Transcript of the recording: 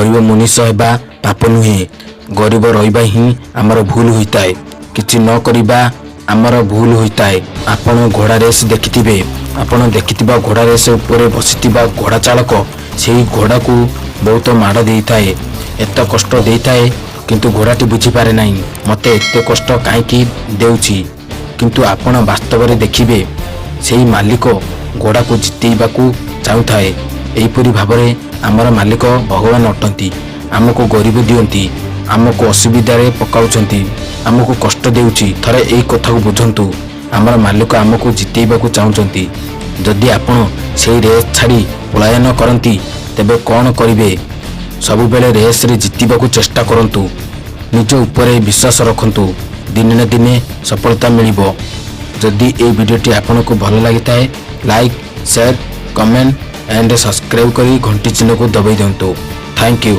गरीब मनीष हेबा पाप नुहे, गरीब रहिबा ही आमर भूल होइताए, किछि न करिबा आमर भूल होइताए। आपण घोड़ा रेस देखिथिबे, आपण देखिथिबा घोड़ा रेस ऊपर बसिथिबा घोड़ा चालक सेही घोड़ा को बहुत माड़ देइथाए, एत कष्ट देइथाए, किंतु घोड़ाटी बुझी पारे नाही मते एते कष्ट काईकि देउछि। किंतु आपण वास्तव रे देखिबे सेही मालिक घोड़ा को जितेइबाकू चाहुथाए। एहिपरि भाबरे आमर मालिक भगवान अटंती, आमको गरीब दियंती, आमको असुविधा रे पकाउछंती, आमको कष्ट देउछि। थरे एई कथा को बुझंतु, आमर मालिक आमको जितेइबाकू चाहुचंती। जदि आपण सेही रेस छाड़ी पलायन करंती तेबे कौन करिवे? सबु बेले रेस रे जितिबाकू चेष्टा करंतु, निज उपरे विश्वास रखंतु, दिने न दिने सफलता मिलिबो। जदि ए वीडियोटी आपनको भल लागिताए like, share, comment and subscribe करी घंटी चिन्ह को दबाई दियंतु। Thank you.